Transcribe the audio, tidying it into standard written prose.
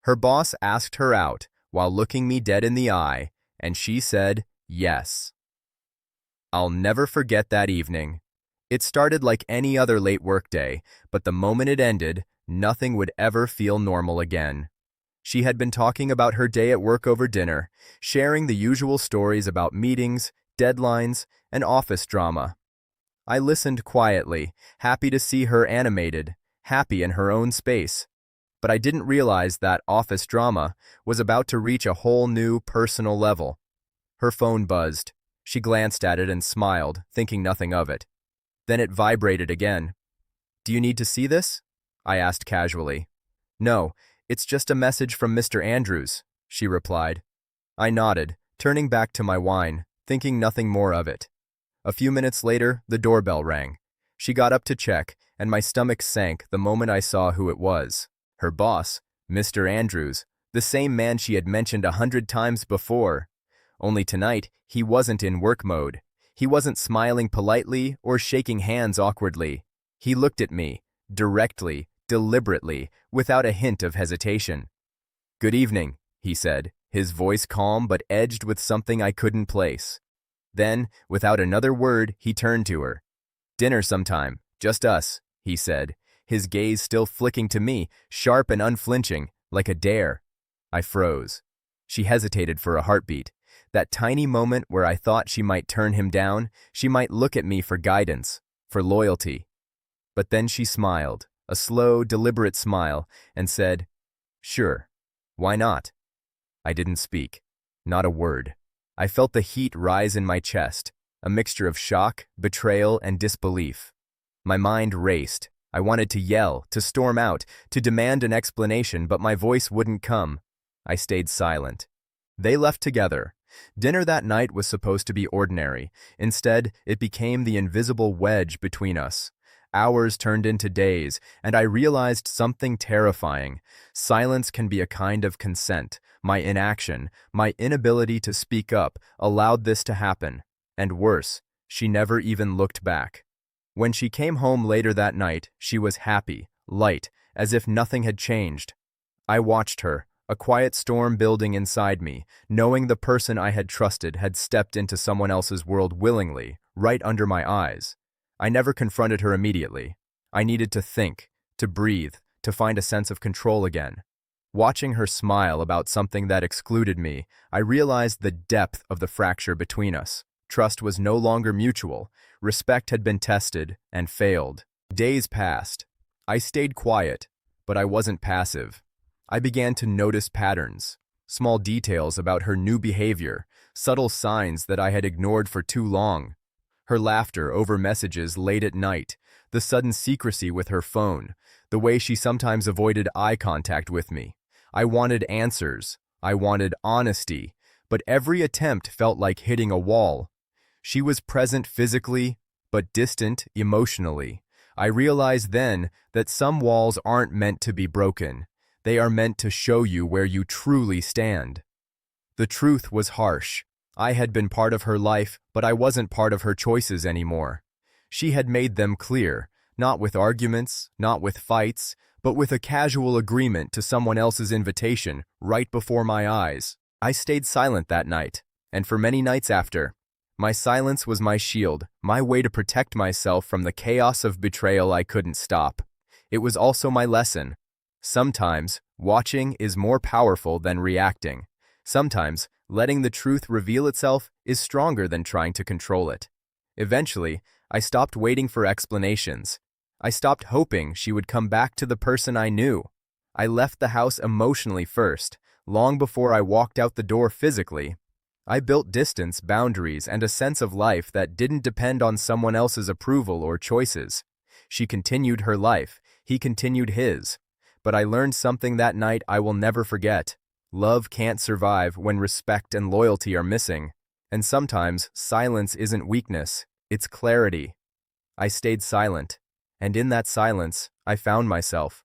Her boss asked her out while looking me dead in the eye, and she said yes. I'll never forget that evening. It started like any other late workday, but the moment it ended, nothing would ever feel normal again. She had been talking about her day at work over dinner, sharing the usual stories about meetings, deadlines, and office drama. I listened quietly, happy to see her animated, happy in her own space. But I didn't realize that office drama was about to reach a whole new personal level. Her phone buzzed. She glanced at it and smiled, thinking nothing of it. Then it vibrated again. "Do you need to see this?" I asked casually. "No, it's just a message from Mr. Andrews," she replied. I nodded, turning back to my wine, thinking nothing more of it. A few minutes later, the doorbell rang. She got up to check, and my stomach sank the moment I saw who it was. Her boss, Mr. Andrews, the same man she had mentioned 100 times before. Only tonight, he wasn't in work mode. He wasn't smiling politely or shaking hands awkwardly. He looked at me, directly, deliberately, without a hint of hesitation. "Good evening," he said, his voice calm but edged with something I couldn't place. Then, without another word, he turned to her. "Dinner sometime, just us," he said, his gaze still flicking to me, sharp and unflinching, like a dare. I froze. She hesitated for a heartbeat. That tiny moment where I thought she might turn him down, she might look at me for guidance, for loyalty. But then she smiled, a slow, deliberate smile, and said, "Sure, why not?" I didn't speak. Not a word. I felt the heat rise in my chest, a mixture of shock, betrayal, and disbelief. My mind raced. I wanted to yell, to storm out, to demand an explanation, but my voice wouldn't come. I stayed silent. They left together. Dinner that night was supposed to be ordinary. Instead, it became the invisible wedge between us. Hours turned into days, and I realized something terrifying. Silence can be a kind of consent. My inaction, my inability to speak up, allowed this to happen. And worse, she never even looked back. When she came home later that night, she was happy, light, as if nothing had changed. I watched her, a quiet storm building inside me, knowing the person I had trusted had stepped into someone else's world willingly, right under my eyes. I never confronted her immediately. I needed to think, to breathe, to find a sense of control again. Watching her smile about something that excluded me, I realized the depth of the fracture between us. Trust was no longer mutual. Respect had been tested and failed. Days passed. I stayed quiet, but I wasn't passive. I began to notice patterns, small details about her new behavior, subtle signs that I had ignored for too long. Her laughter over messages late at night, the sudden secrecy with her phone, the way she sometimes avoided eye contact with me. I wanted answers. I wanted honesty, but every attempt felt like hitting a wall. She was present physically, but distant emotionally. I realized then that some walls aren't meant to be broken. They are meant to show you where you truly stand. The truth was harsh. I had been part of her life, but I wasn't part of her choices anymore. She had made them clear, not with arguments, not with fights, but with a casual agreement to someone else's invitation right before my eyes. I stayed silent that night, and for many nights after. My silence was my shield, my way to protect myself from the chaos of betrayal I couldn't stop. It was also my lesson. Sometimes, watching is more powerful than reacting. Sometimes, letting the truth reveal itself is stronger than trying to control it. Eventually, I stopped waiting for explanations. I stopped hoping she would come back to the person I knew. I left the house emotionally first, long before I walked out the door physically. I built distance, boundaries, and a sense of life that didn't depend on someone else's approval or choices. She continued her life, he continued his. But I learned something that night I will never forget. Love can't survive when respect and loyalty are missing. And sometimes silence isn't weakness, it's clarity. I stayed silent, and in that silence, I found myself.